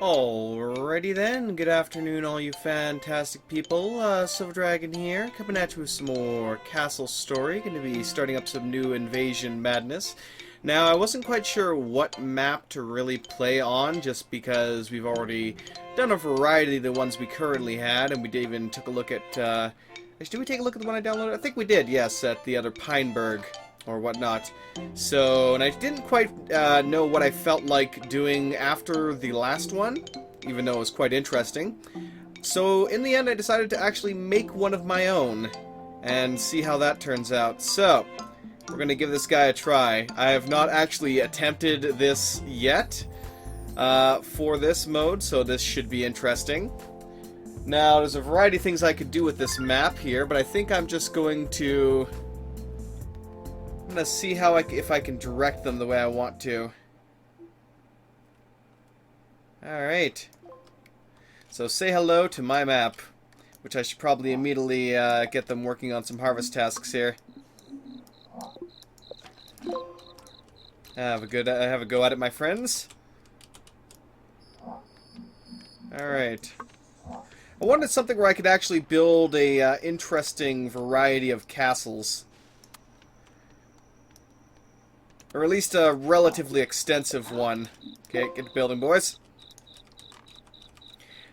Alrighty then, good afternoon all you fantastic people, Silver Dragon here, coming at you with some more Castle Story, going to be starting up some new invasion madness. Now, I wasn't quite sure what map to really play on, just because we've already done a variety of the ones we currently had, and we even took a look at, actually, did we take a look at the one I downloaded? I think we did, yes, at the other Pineberg, or whatnot. So, and I didn't quite know what I felt like doing after the last one, even though it was quite interesting. So, in the end, I decided to actually make one of my own, and see how that turns out. So, we're going to give this guy a try. I have not actually attempted this yet for this mode, so this should be interesting. Now, there's a variety of things I could do with this map here, but I think I'm just going to... I'm going to see how if I can direct them the way I want to. Alright. So say hello to my map, which I should probably immediately get them working on some harvest tasks here. Have a go at it, my friends. Alright. I wanted something where I could actually build a interesting variety of castles. Or at least a relatively extensive one. Okay, get to building, boys.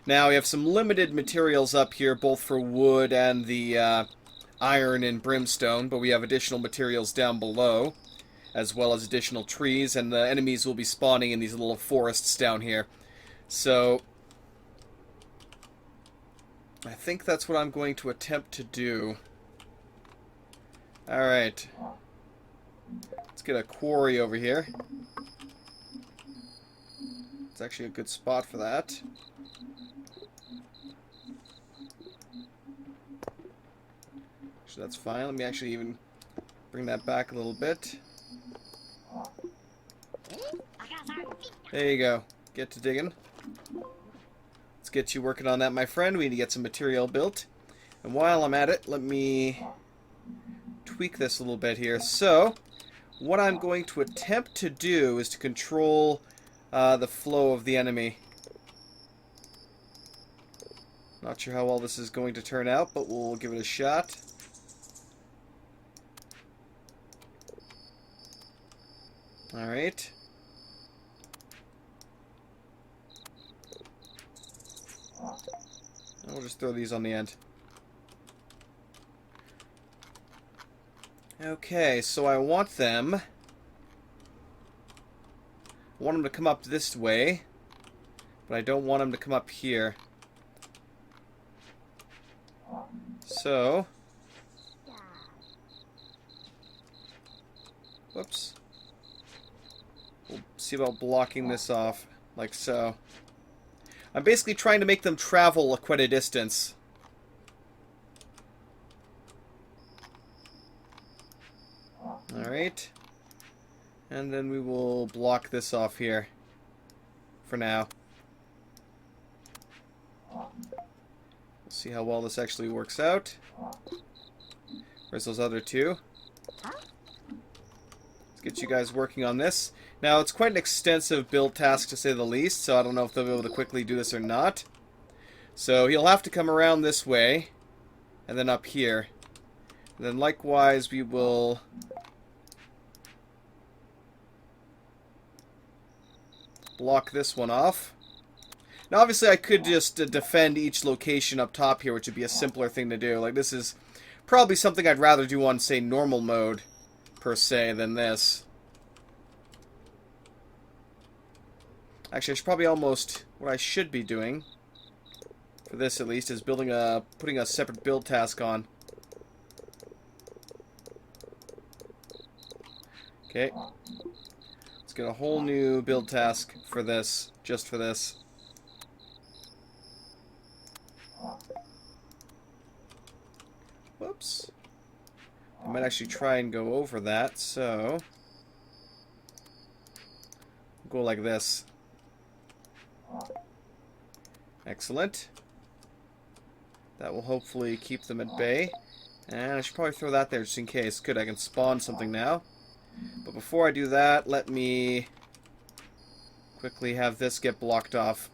Now, we have some limited materials up here, both for wood and the iron and brimstone, but we have additional materials down below, as well as additional trees, and the enemies will be spawning in these little forests down here. So, I think that's what I'm going to attempt to do. Alright. Let's get a quarry over here. It's actually a good spot for that. So that's fine. Let me actually even bring that back a little bit. There you go. Get to digging. Let's get you working on that, my friend. We need to get some material built. And while I'm at it, let me tweak this a little bit here. So, what I'm going to attempt to do is to control the flow of the enemy. Not sure how well this is going to turn out, but we'll give it a shot. Alright. We'll just throw these on the end. Okay, so I want them to come up this way, but I don't want them to come up here. So, whoops. We'll see about blocking this off, like so. I'm basically trying to make them travel quite a distance. Alright. And then we will block this off here. For now. We'll see how well this actually works out. Where's those other two? Let's get you guys working on this. Now, it's quite an extensive build task, to say the least, so I don't know if they'll be able to quickly do this or not. So, he'll have to come around this way, and then up here. And then, likewise, we will block this one off. Now, obviously, I could just defend each location up top here, which would be a simpler thing to do. Like, this is probably something I'd rather do on, say, normal mode, per se, than this. Actually, I should probably almost... What I should be doing, for this at least, is putting a separate build task on. Okay. Let's get a whole new build task for this, just for this. Whoops. I might actually try and go over that, so... Go like this. Excellent. That will hopefully keep them at bay. And I should probably throw that there just in case. Good, I can spawn something now. But before I do that, let me quickly have this get blocked off.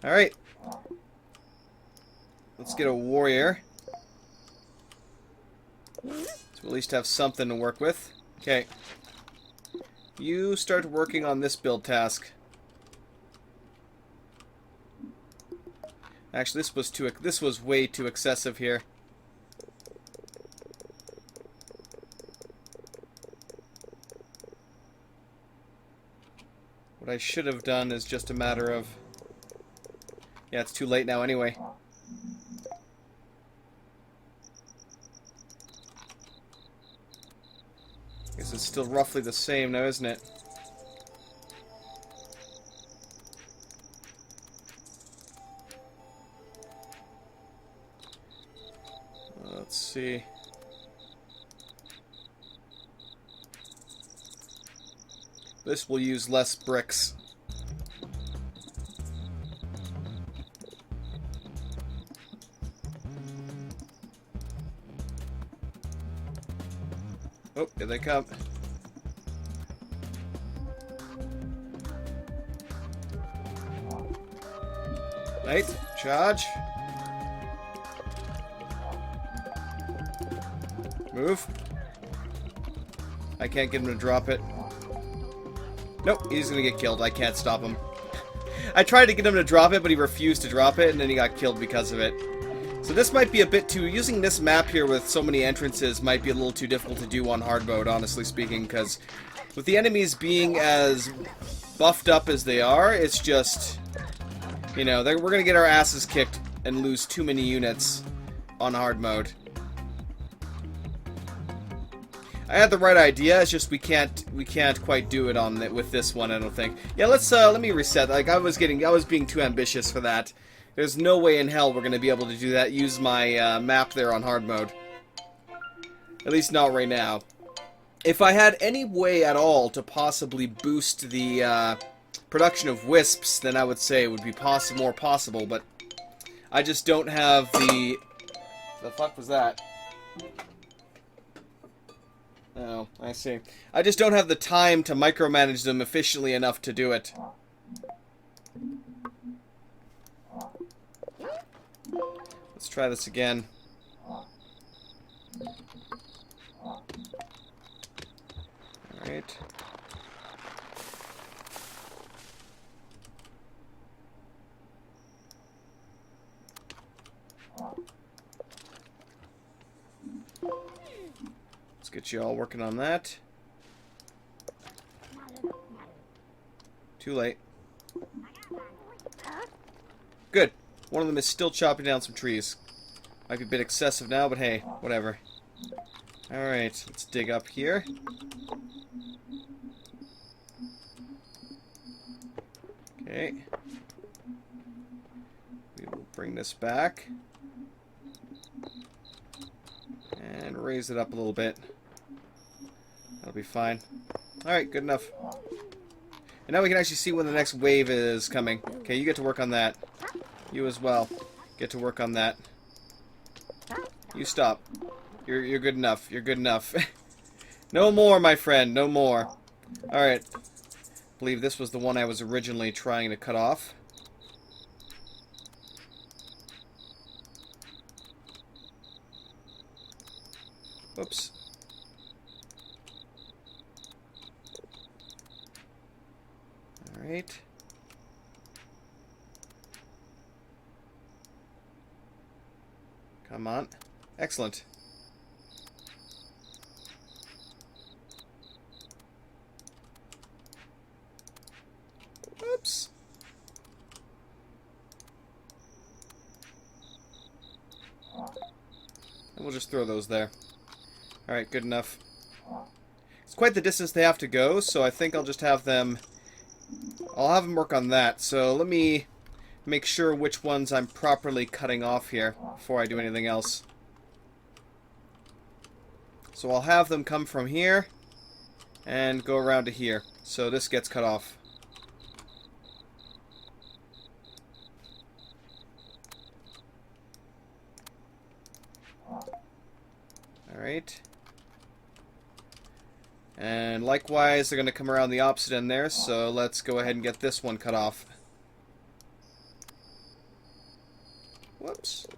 Alright. Let's get a warrior. So we'll at least have something to work with. Okay. You start working on this build task. Actually, this was way too excessive here. What I should have done is just a matter of... Yeah, it's too late now anyway. Guess it's still roughly the same now, isn't it? Let's see. This will use less bricks. Oh, here they come. Right, charge. Move. I can't get him to drop it. Nope, he's gonna get killed. I can't stop him. I tried to get him to drop it, but he refused to drop it, and then he got killed because of it. So this might be a bit too... Using this map here with so many entrances might be a little too difficult to do on hard mode, honestly speaking, because with the enemies being as buffed up as they are, it's just... You know, we're gonna get our asses kicked and lose too many units on hard mode. I had the right idea. It's just we can't quite do it with this one. I don't think. Yeah, let me reset. Like I was being too ambitious for that. There's no way in hell we're gonna be able to do that. Use my map there on hard mode. At least not right now. If I had any way at all to possibly boost the production of wisps, then I would say it would be more possible. But I just don't have the. The fuck was that? Oh, I see. I just don't have the time to micromanage them efficiently enough to do it. Let's try this again. Alright. Get you all working on that. Too late. Good. One of them is still chopping down some trees. Might be a bit excessive now, but hey, whatever. Alright, let's dig up here. Okay. We will bring this back. And raise it up a little bit. That'll be fine. Alright, good enough. And now we can actually see when the next wave is coming. Okay, you get to work on that. You as well. Get to work on that. You stop. You're good enough. You're good enough. No more, my friend. No more. Alright. I believe this was the one I was originally trying to cut off. Oops. Alright. Come on. Excellent. Oops. And we'll just throw those there. Alright, good enough. It's quite the distance they have to go, so I think I'll just have them... I'll have them work on that. So let me make sure which ones I'm properly cutting off here before I do anything else. So I'll have them come from here and go around to here. So this gets cut off. Alright. And likewise, they're going to come around the opposite end there, so let's go ahead and get this one cut off. Whoops.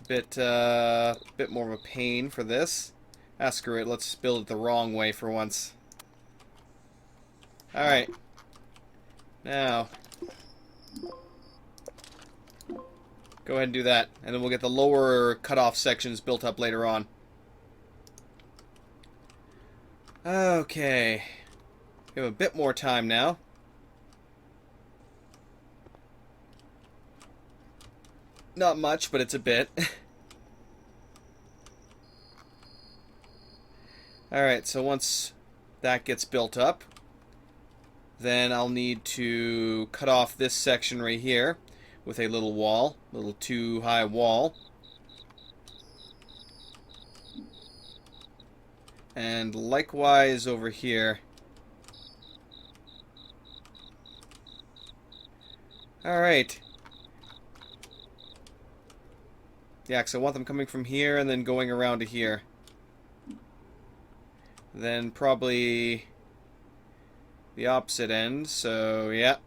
It's a bit more of a pain for this. Ah, screw it. Let's build it the wrong way for once. Alright. Now, go ahead and do that. And then we'll get the lower cutoff sections built up later on. Okay. We have a bit more time now. Not much, but it's a bit. Alright, so once that gets built up, then I'll need to cut off this section right here with a little wall, little 2-high wall. And likewise over here. Alright. Yeah, because I want them coming from here and then going around to here. Then probably the opposite end, so yeah.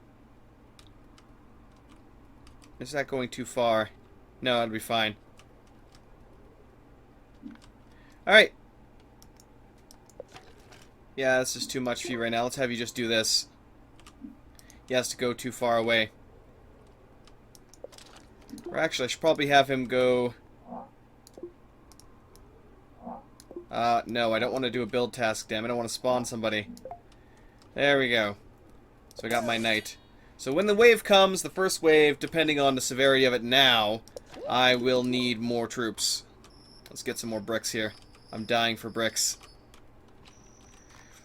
Is that going too far? No, that'll be fine. Alright. Yeah, this is too much for you right now. Let's have you just do this. He has to go too far away. Or actually, I should probably have him go... no, I don't want to do a build task, damn it. I don't want to spawn somebody. There we go. So I got my knight. So when the wave comes, the first wave, depending on the severity of it now, I will need more troops. Let's get some more bricks here. I'm dying for bricks.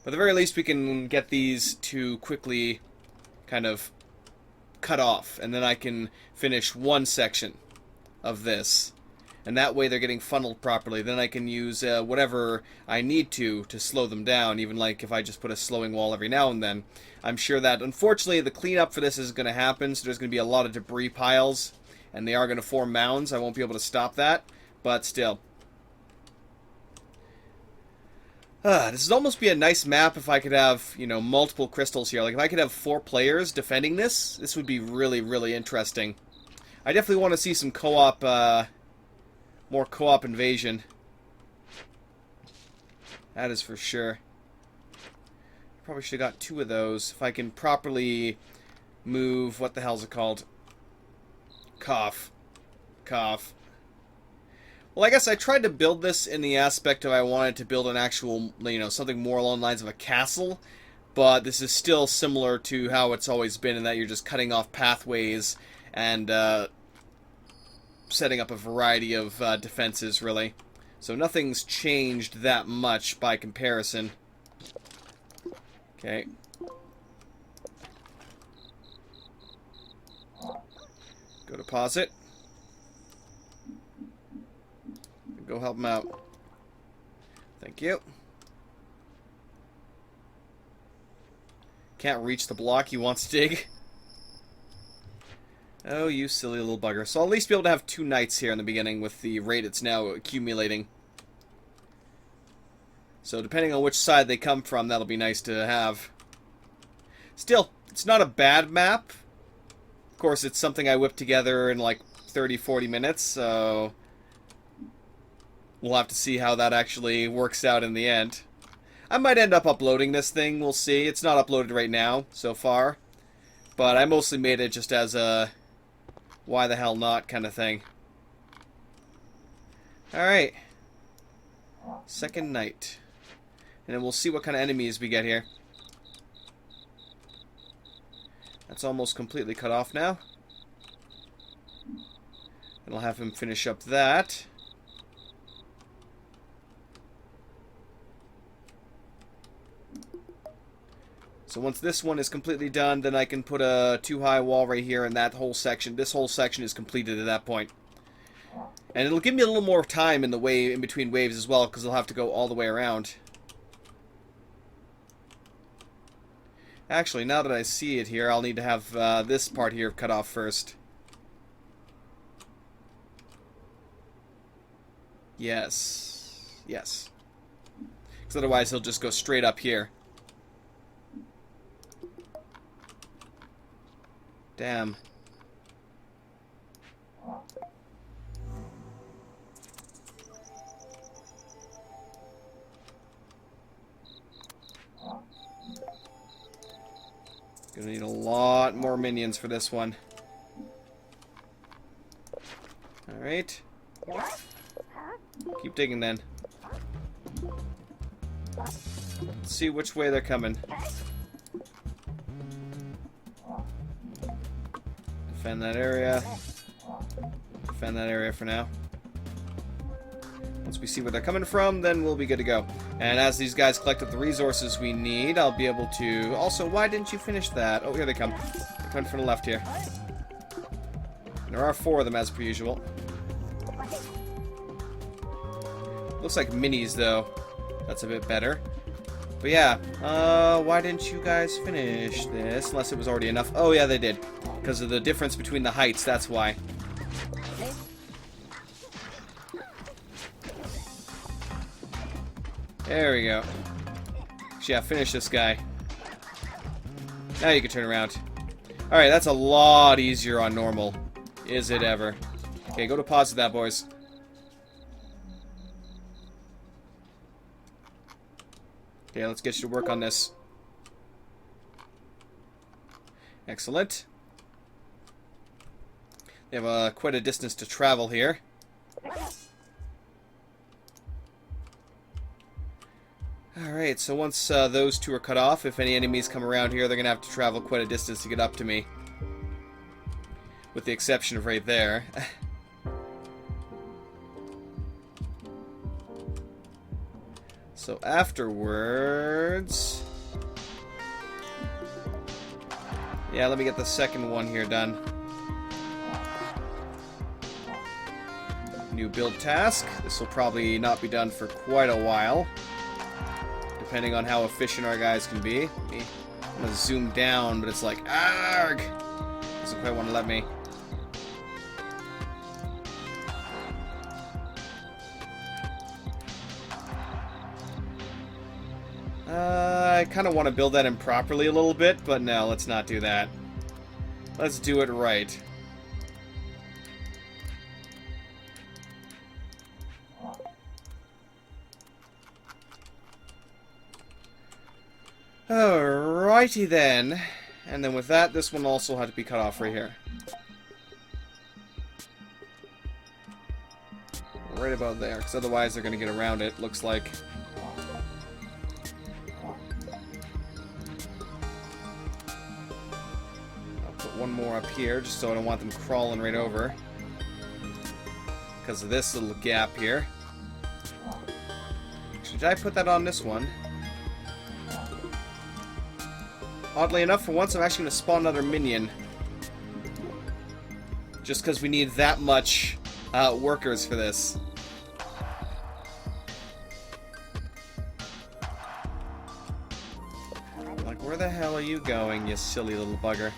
But at the very least, we can get these to quickly kind of cut off, and then I can finish one section of this. And that way they're getting funneled properly. Then I can use whatever I need to slow them down, even like if I just put a slowing wall every now and then. I'm sure that, unfortunately, the cleanup for this is going to happen, so there's going to be a lot of debris piles, and they are going to form mounds. I won't be able to stop that, but still. This would almost be a nice map if I could have, you know, multiple crystals here. Like, if I could have 4 players defending this would be really, really interesting. I definitely want to see some co-op, more co-op invasion. That is for sure. Probably should have got 2 of those. If I can properly move... What the hell's it called? Cough. Cough. Well, I guess I tried to build this in the aspect of I wanted to build an actual, you know, something more along the lines of a castle. But this is still similar to how it's always been in that you're just cutting off pathways and setting up a variety of defenses, really. So nothing's changed that much by comparison. Okay. Go deposit. Go help him out. Thank you. Can't reach the block he wants to dig. Oh, you silly little bugger. So I'll at least be able to have 2 knights here in the beginning with the rate it's now accumulating. So depending on which side they come from, that'll be nice to have. Still, it's not a bad map. Of course, it's something I whipped together in like 30-40 minutes, so... We'll have to see how that actually works out in the end. I might end up uploading this thing, we'll see. It's not uploaded right now, so far. But I mostly made it just as a why the hell not kind of thing. Alright. Second night. And then we'll see what kind of enemies we get here. That's almost completely cut off now. And I'll have him finish up that. So once this one is completely done, then I can put a 2-high wall right here, and that whole section, this whole section is completed at that point. And it'll give me a little more time in the way in between waves as well, because I'll have to go all the way around. Actually, now that I see it here, I'll need to have this part here cut off first. Yes. Yes. Because otherwise he'll just go straight up here. Damn. Gonna need a lot more minions for this one. Alright. Keep digging then. Let's see which way they're coming. Defend that area. Defend that area for now. Once we see where they're coming from, then we'll be good to go. And as these guys collect up the resources we need, I'll be able to... Also, why didn't you finish that? Oh, here they come. They're coming from the left here. And there are 4 of them, as per usual. Looks like minis, though. That's a bit better. But yeah, why didn't you guys finish this? Unless it was already enough. Oh, yeah, they did. Because of the difference between the heights, that's why. There we go. Yeah, finish this guy. Now you can turn around. Alright, that's a lot easier on normal. Is it ever? Okay, go to pause with that, boys. Okay, let's get you to work on this. Excellent. They have quite a distance to travel here. Alright, so once those 2 are cut off, if any enemies come around here, they're going to have to travel quite a distance to get up to me. With the exception of right there. So afterwards... Yeah, let me get the second one here done. New build task. This will probably not be done for quite a while. Depending on how efficient our guys can be. I'm gonna zoom down, but it's like, argh! Doesn't quite want to let me. I kind of want to build that in properly a little bit, but no, let's not do that. Let's do it right. Alrighty then. And then with that, this one also had to be cut off right here. Right about there, because otherwise they're going to get around it, looks like. I'll put one more up here, just so I don't want them crawling right over. Because of this little gap here. Should I put that on this one? Oddly enough, for once, I'm actually going to spawn another minion. Just because we need that much workers for this. Like, where the hell are you going, you silly little bugger?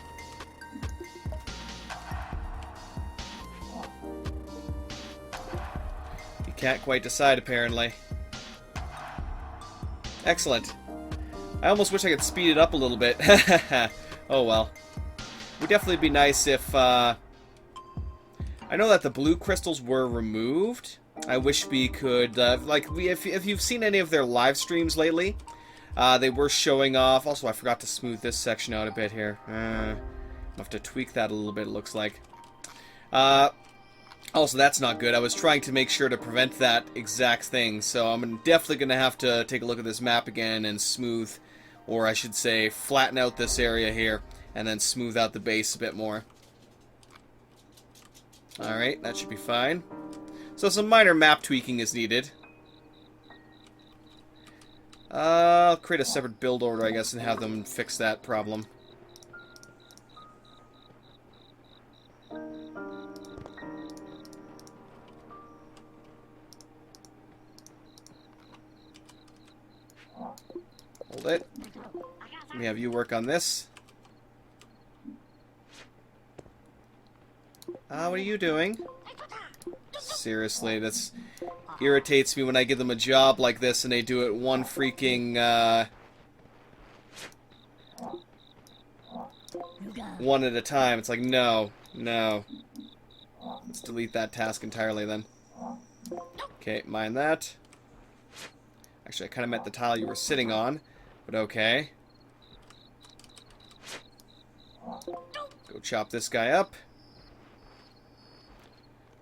You can't quite decide, apparently. Excellent. I almost wish I could speed it up a little bit. Oh well. Would definitely be nice if, I know that the blue crystals were removed. I wish we could, if you've seen any of their live streams lately, they were showing off. Also, I forgot to smooth this section out a bit here. I'll have to tweak that a little bit, it looks like. Also, that's not good. I was trying to make sure to prevent that exact thing, so I'm definitely going to have to take a look at this map again and smooth, or I should say, flatten out this area here, and then smooth out the base a bit more. Alright, that should be fine. So some minor map tweaking is needed. I'll create a separate build order, I guess, and have them fix that problem. Hold it. Let me have you work on this. What are you doing? Seriously, this irritates me when I give them a job like this and they do it one freaking, one at a time. It's like, no, no. Let's delete that task entirely then. Okay, mind that. Actually, I kind of meant the tile you were sitting on, but okay. Go chop this guy up.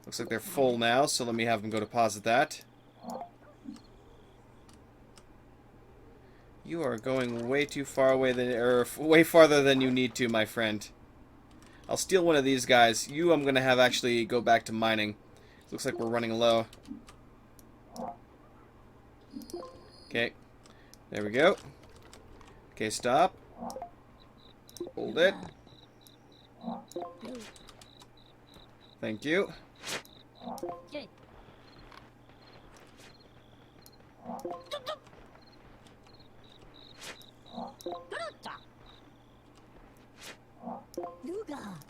Looks like they're full now, so let me have them go deposit that. You are going way too far away way farther than you need to, my friend. I'll steal one of these guys. You, I'm gonna have actually go back to mining. Looks like we're running low. Okay, there we go. Okay, stop. Hold it. Thank you.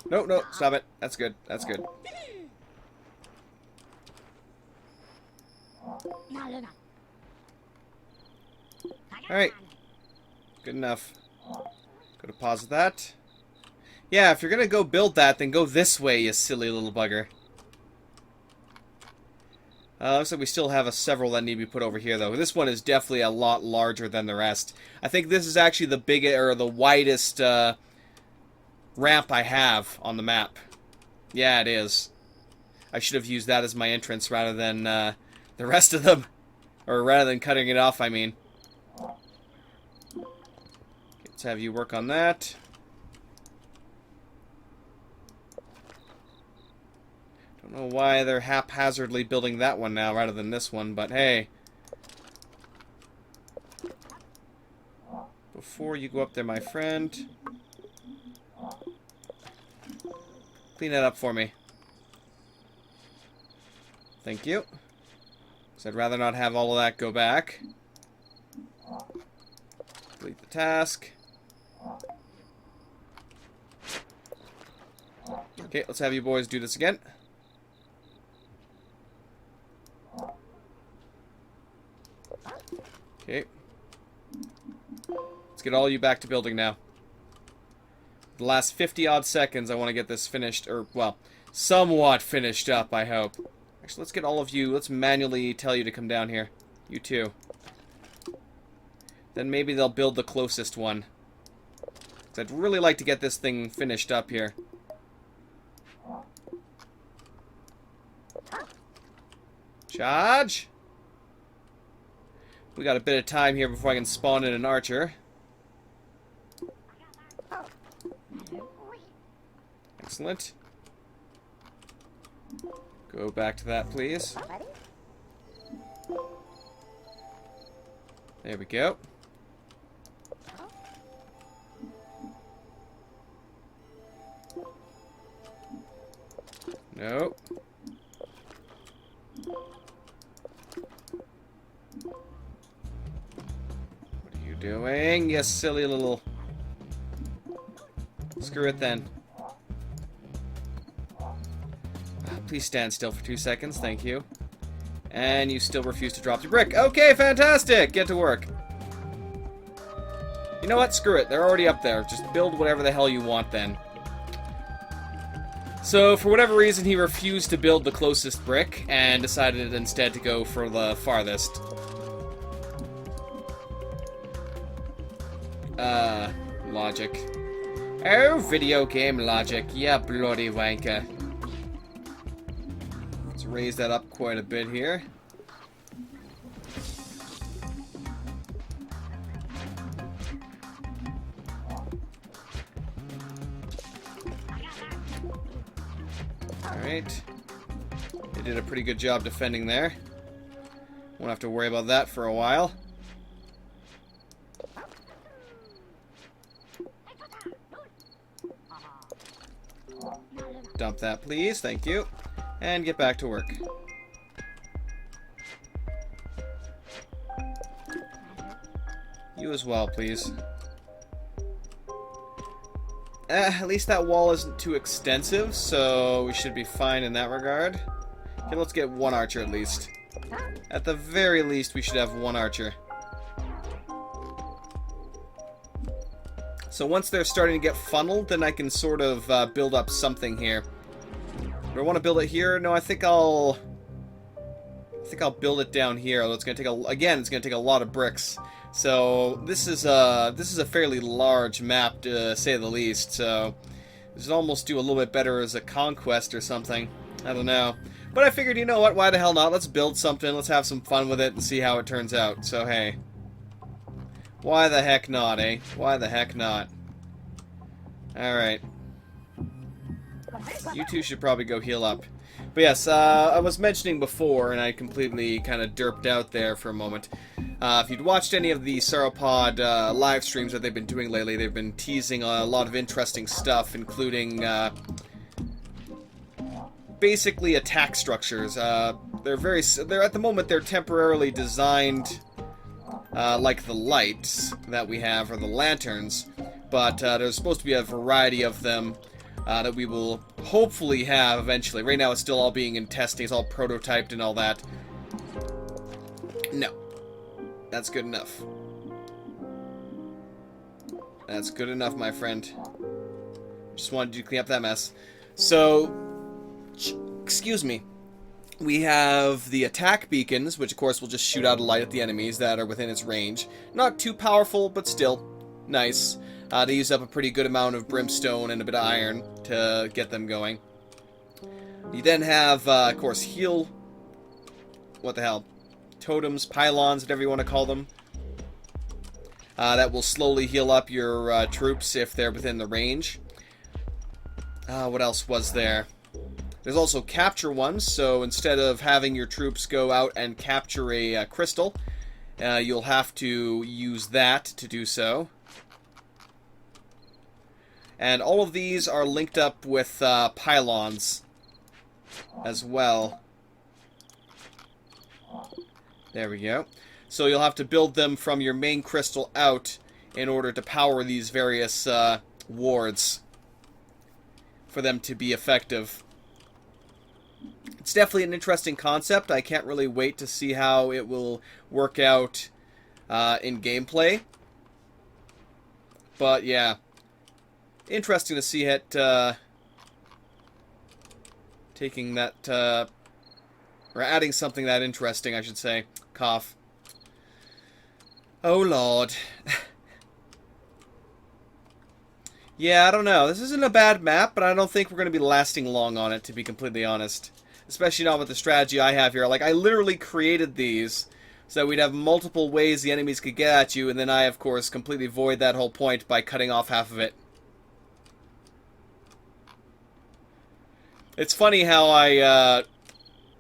No, no, stop it. That's good. That's good. Alright. Good enough. Go deposit that. Yeah, if you're gonna go build that, then go this way, you silly little bugger. Looks like we still have several that need to be put over here, though. This one is definitely a lot larger than the rest. I think this is actually the biggest, or the widest, ramp I have on the map. Yeah, it is. I should have used that as my entrance rather than, the rest of them. Or rather than cutting it off, I mean. Let's have you work on that. Don't know why they're haphazardly building that one now rather than this one, but hey. Before you go up there, my friend, clean that up for me. Thank you. Because I'd rather not have all of that go back. Delete the task. Okay, let's have you boys do this again. Okay. Let's get all you back to building now. The last 50-odd seconds, I want to get this finished, or, well, somewhat finished up, I hope. Actually, let's get all of you, let's manually tell you to come down here. You too. Then maybe they'll build the closest one. Because I'd really like to get this thing finished up here. Charge! We got a bit of time here before I can spawn in an archer. Excellent. Go back to that, please. There we go. Nope. What are you doing, you silly little... Screw it then. Please stand still for 2 seconds, thank you. And you still refuse to drop your brick. Okay, fantastic! Get to work. You know what? Screw it. They're already up there. Just build whatever the hell you want then. So, for whatever reason, he refused to build the closest brick and decided instead to go for the farthest. Logic. Oh, video game logic. Yeah, bloody wanker. Let's raise that up quite a bit here. Alright. They did a pretty good job defending there. Won't have to worry about that for a while. Dump that, please. Thank you. And get back to work. You as well, please. At least that wall isn't too extensive, so we should be fine in that regard. Okay, let's get one archer at least. At the very least, we should have one archer. So once they're starting to get funneled, then I can sort of build up something here. Do I want to build it here? No, I think I'll build it down here. Although it's going to take it's going to take a lot of bricks. So this is a fairly large map, to say the least. So this would almost do a little bit better as a conquest or something. I don't know. But I figured, you know what? Why the hell not? Let's build something. Let's have some fun with it and see how it turns out. So hey, why the heck not, eh? Why the heck not? All right. You two should probably go heal up. But yes, I was mentioning before, and I completely kind of derped out there for a moment. If you'd watched any of the Sauropod live streams that they've been doing lately, they've been teasing a lot of interesting stuff, including basically attack structures. They're at the moment they're temporarily designed like the lights that we have, or the lanterns, but there's supposed to be a variety of them that we will hopefully have eventually. Right now it's still all being in testing, it's all prototyped and all that. No. That's good enough. That's good enough, my friend. Just wanted you to clean up that mess. So, excuse me. We have the attack beacons, which of course will just shoot out a light at the enemies that are within its range. Not too powerful, but still nice. They use up a pretty good amount of brimstone and a bit of iron to get them going. You then have, of course, heal... What the hell? Totems, pylons, whatever you want to call them. That will slowly heal up your troops if they're within the range. What else was there? There's also capture ones, so instead of having your troops go out and capture a crystal, you'll have to use that to do so. And all of these are linked up with pylons as well. There we go. So you'll have to build them from your main crystal out in order to power these various wards for them to be effective. It's definitely an interesting concept. I can't really wait to see how it will work out in gameplay. But yeah, interesting to see it taking that, or adding something that interesting, I should say. Cough. Oh, Lord. Yeah, I don't know. This isn't a bad map, but I don't think we're going to be lasting long on it, to be completely honest. Especially not with the strategy I have here. Like, I literally created these so that we'd have multiple ways the enemies could get at you, and then I, of course, completely void that whole point by cutting off half of it. It's funny how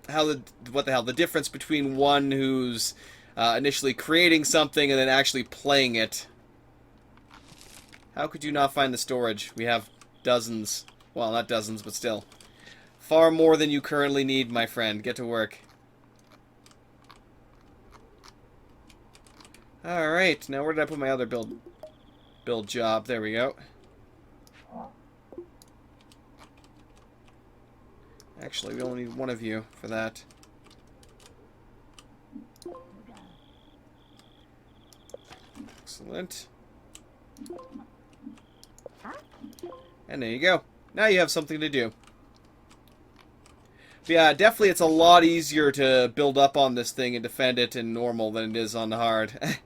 the difference between one who's initially creating something and then actually playing it. How could you not find the storage? We have dozens. Well, not dozens, but still. Far more than you currently need, my friend. Get to work. Alright, now where did I put my other build job? There we go. Actually, we only need one of you for that. Excellent. And there you go. Now you have something to do. But yeah, definitely it's a lot easier to build up on this thing and defend it in normal than it is on the hard.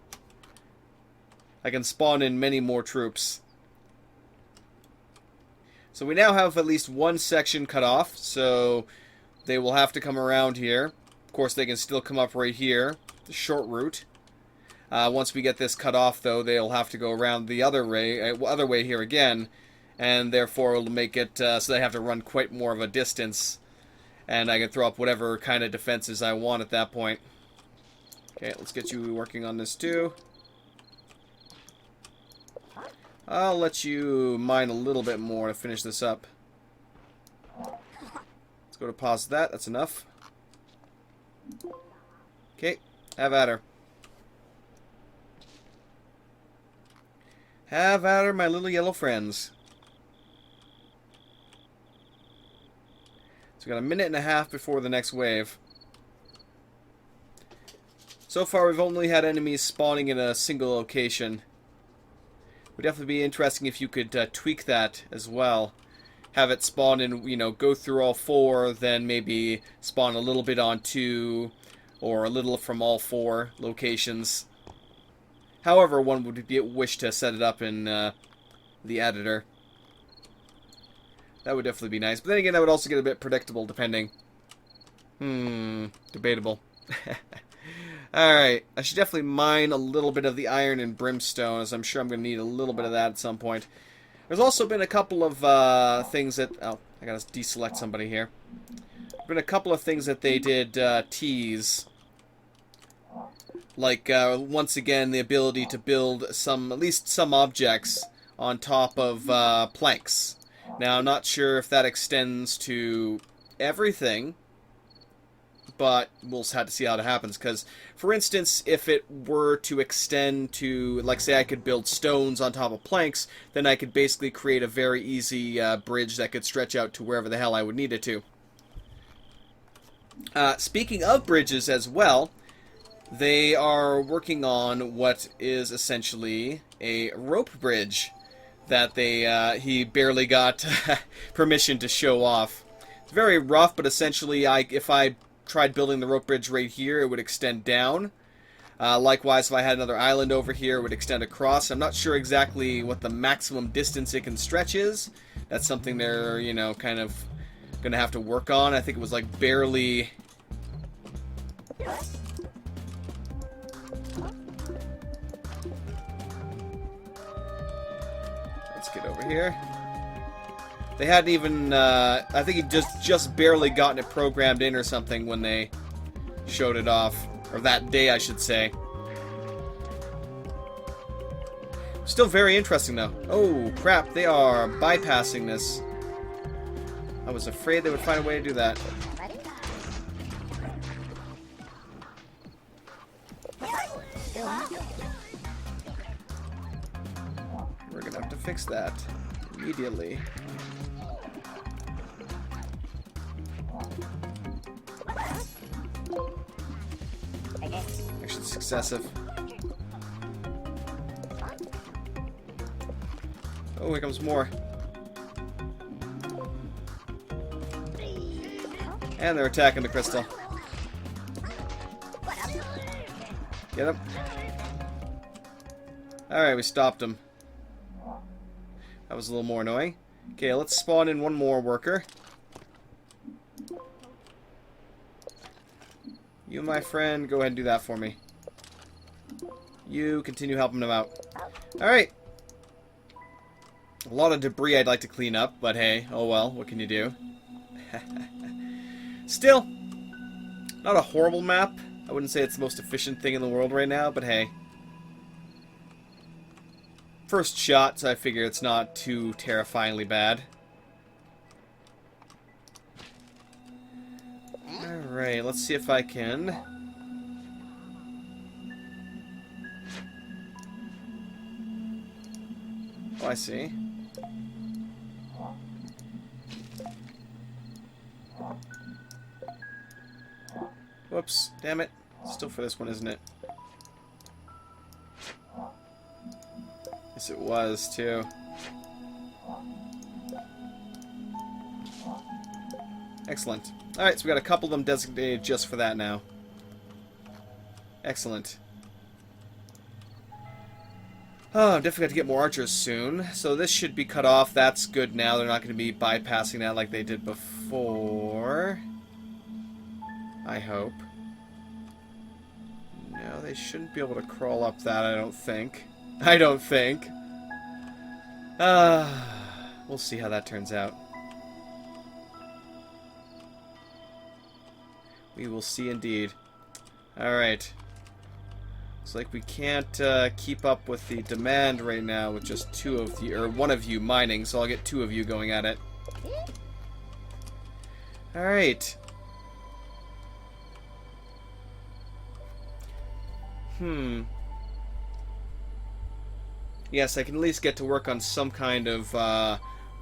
I can spawn in many more troops. So we now have at least one section cut off, so they will have to come around here. Of course, they can still come up right here, the short route. Once we get this cut off, though, they'll have to go around the other way here again, and therefore it'll make it so they have to run quite more of a distance, and I can throw up whatever kind of defenses I want at that point. Okay, let's get you working on this too. I'll let you mine a little bit more to finish this up. Let's go to pause that. That's enough. Okay, have at her. Have at her, my little yellow friends. So we got a minute and a half before the next wave. So far we've only had enemies spawning in a single location. Would definitely be interesting if you could tweak that as well. Have it spawn in, go through all 4, then maybe spawn a little bit on 2, or a little from all 4 locations. However one would wish to set it up in the editor. That would definitely be nice. But then again, that would also get a bit predictable, depending. Debatable. Alright, I should definitely mine a little bit of the iron and brimstone, as I'm sure I'm going to need a little bit of that at some point. There's also been a couple of things that... Oh, I gotta deselect somebody here. There's been a couple of things that they did tease. Like, once again, the ability to build at least some objects on top of planks. Now, I'm not sure if that extends to everything, but we'll have to see how it happens. Because, for instance, if it were to extend to, like, say I could build stones on top of planks, then I could basically create a very easy bridge that could stretch out to wherever the hell I would need it to. Speaking of bridges as well, they are working on what is essentially a rope bridge that he barely got permission to show off. It's very rough, but essentially, if I tried building the rope bridge right here, it would extend down. Likewise, if I had another island over here, it would extend across. I'm not sure exactly what the maximum distance it can stretch is. That's something they're, kind of going to have to work on. I think it was like barely... Let's get over here. They hadn't even, I think he just barely gotten it programmed in or something when they showed it off. Or that day, I should say. Still very interesting, though. Oh, crap, they are bypassing this. I was afraid they would find a way to do that. We're gonna have to fix that immediately. Actually, it's excessive. Oh, here comes more. And they're attacking the crystal. Get him. Alright, we stopped him. That was a little more annoying. Okay, let's spawn in one more worker. You, my friend, go ahead and do that for me. You continue helping them out. Alright. A lot of debris I'd like to clean up, but hey, oh well, what can you do? Still, not a horrible map. I wouldn't say it's the most efficient thing in the world right now, but hey. First shot, so I figure it's not too terrifyingly bad. Alright, let's see if I can... Oh, I see. Whoops, damn it. Still for this one, isn't it? Yes, it was, too. Excellent. Alright, so we got a couple of them designated just for that now. Excellent. Oh, I'm definitely got to get more archers soon. So this should be cut off. That's good now. They're not going to be bypassing that like they did before. I hope. No, they shouldn't be able to crawl up that, I don't think. I don't think. We'll see how that turns out. We will see indeed. Alright. Looks like we can't keep up with the demand right now with just two of you, or one of you mining, so I'll get two of you going at it. Alright. Yes, I can at least get to work on some kind of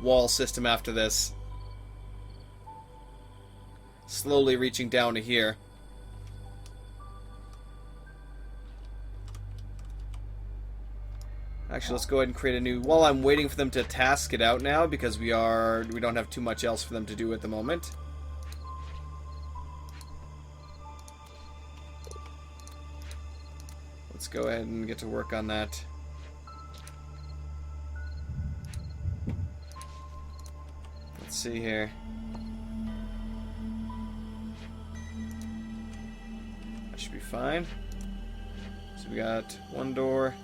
wall system after this. Slowly reaching down to here. Actually, let's go ahead and create a new... While I'm waiting for them to task it out now, because we don't have too much else for them to do at the moment. Let's go ahead and get to work on that. Let's see here. That should be fine. So we got 1 door,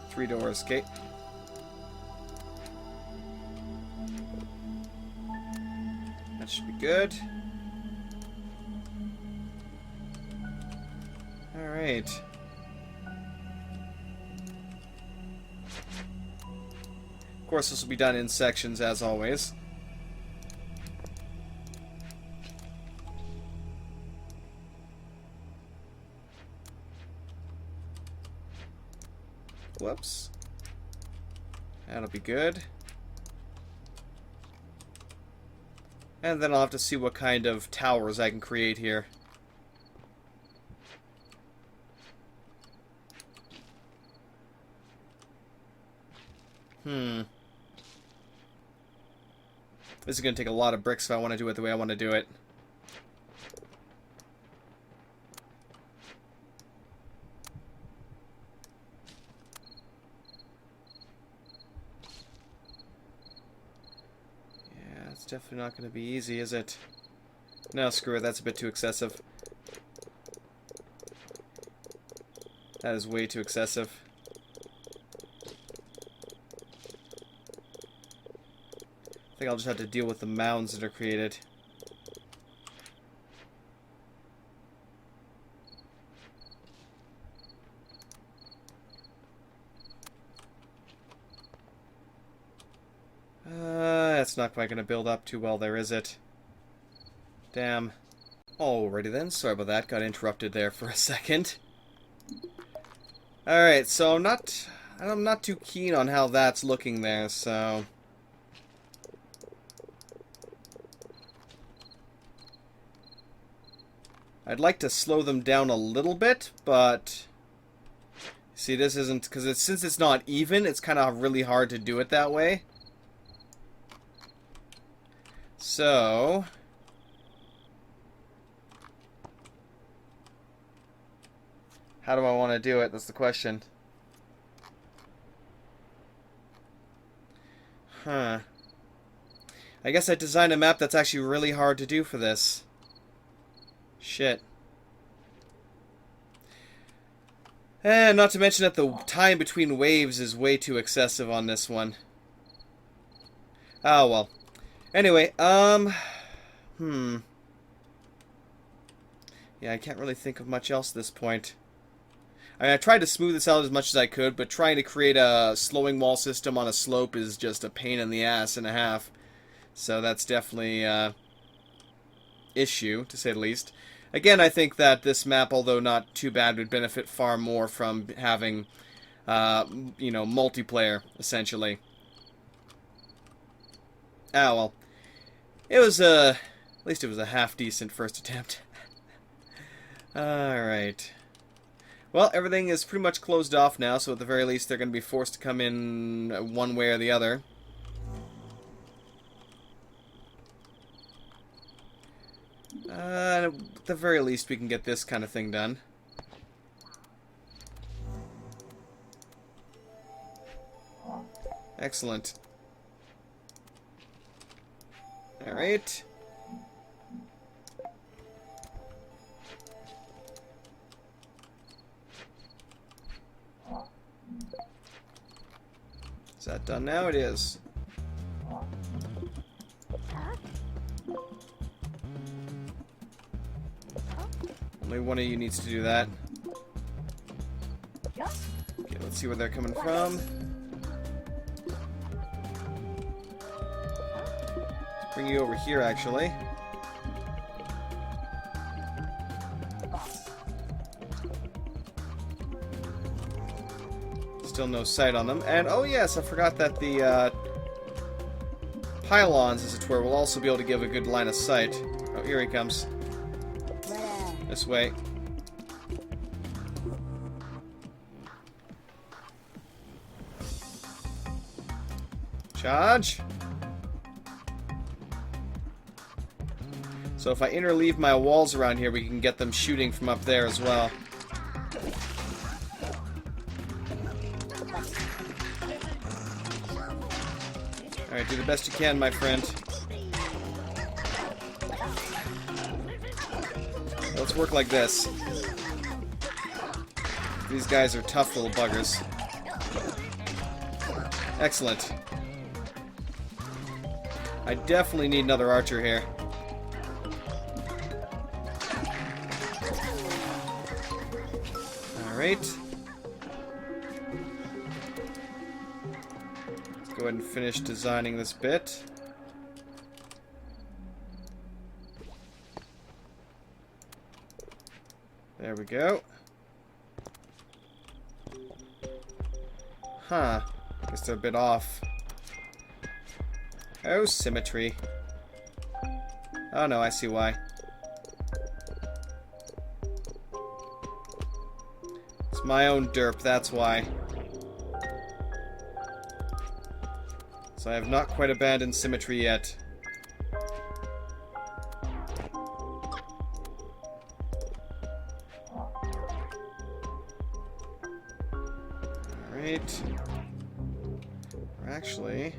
3 doors. Okay. That should be good. Alright. Of course, this will be done in sections, as always. Whoops. That'll be good. And then I'll have to see what kind of towers I can create here. This is going to take a lot of bricks if I want to do it the way I want to do it. Yeah, it's definitely not going to be easy, is it? No, screw it. That's a bit too excessive. That is way too excessive. I think I'll just have to deal with the mounds that are created. That's not quite going to build up too well there, is it? Damn. Alrighty then, sorry about that, got interrupted there for a second. Alright, so I'm not too keen on how that's looking there, so... I'd like to slow them down a little bit, but... See, this isn't... Because since it's not even, it's kind of really hard to do it that way. So... How do I want to do it? That's the question. Huh. I guess I designed a map that's actually really hard to do for this. Shit. And not to mention that the time between waves is way too excessive on this one. Oh, well. Anyway, Yeah, I can't really think of much else at this point. I mean, I tried to smooth this out as much as I could, but trying to create a slowing wall system on a slope is just a pain in the ass and a half. So that's definitely issue, to say the least. Again, I think that this map, although not too bad, would benefit far more from having, you know, multiplayer, essentially. Ah, well. It was, at least it was a half-decent first attempt. Alright. Well, everything is pretty much closed off now, so at the very least they're going to be forced to come in one way or the other. At the very least we can get this kind of thing done. Excellent. Alright. Is that done now? It is. Only one of you needs to do that. Okay, let's see where they're coming from. Let's bring you over here, actually. Still no sight on them. And, oh yes, I forgot that the pylons, as it were, will also be able to give a good line of sight. Oh, here he comes. This way. Charge! So if I interleave my walls around here, we can get them shooting from up there as well. Alright, do the best you can, my friend. Let's work like this. These guys are tough little buggers. Excellent. I definitely need another archer here. Alright. Let's go ahead and finish designing this bit. There we go. Huh. Guess they're a bit off. Oh, symmetry. Oh no, I see why. It's my own derp, that's why. So I have not quite abandoned symmetry yet. Alright. Actually,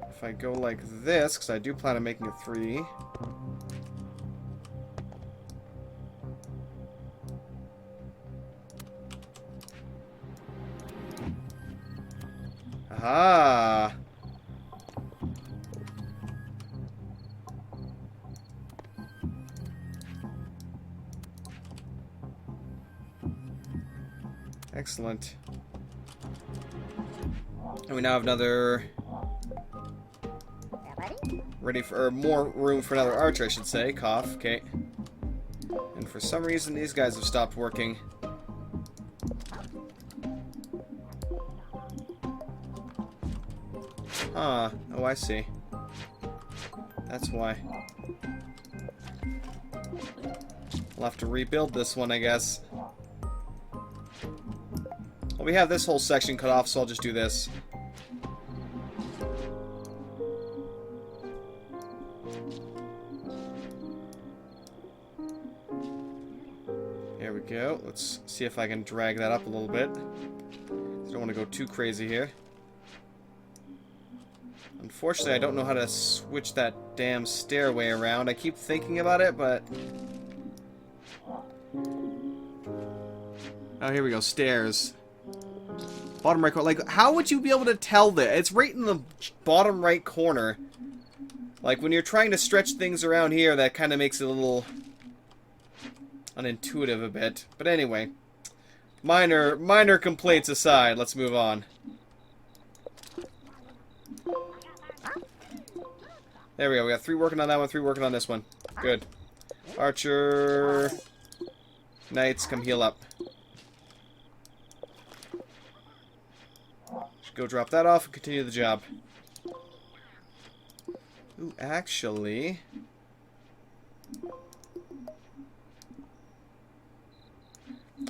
if I go like this, because I do plan on making a 3. Aha! Excellent. And we now have another... ready for... or more room for another archer, I should say. Cough. Okay. And for some reason, these guys have stopped working. Huh. Oh, I see. That's why. I'll have to rebuild this one, I guess. Well, we have this whole section cut off, so I'll just do this. There we go. Let's see if I can drag that up a little bit. I don't want to go too crazy here. Unfortunately, I don't know how to switch that damn stairway around. I keep thinking about it, but... oh, here we go. Stairs. Bottom right corner. Like, how would you be able to tell that? It's right in the bottom right corner. Like, when you're trying to stretch things around here, that kind of makes it a little unintuitive a bit. But anyway. Minor complaints aside, let's move on. There we go. We got 3 working on that one, 3 working on this one. Good. Archer. Knights, come heal up. Should go drop that off and continue the job. Ooh, actually...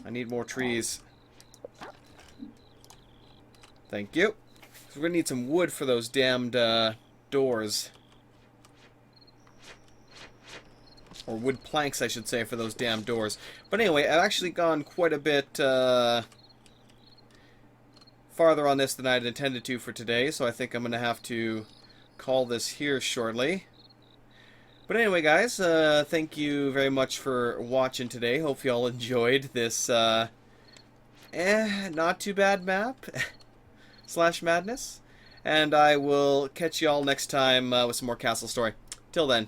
I need more trees. Thank you. So we're gonna need some wood for those damned doors. Or wood planks, I should say, for those damn doors. But anyway, I've actually gone quite a bit farther on this than I had intended to for today, so I think I'm going to have to call this here shortly. But anyway, guys, thank you very much for watching today. Hope you all enjoyed this not too bad map slash madness. And I will catch you all next time with some more Castle Story. Till then.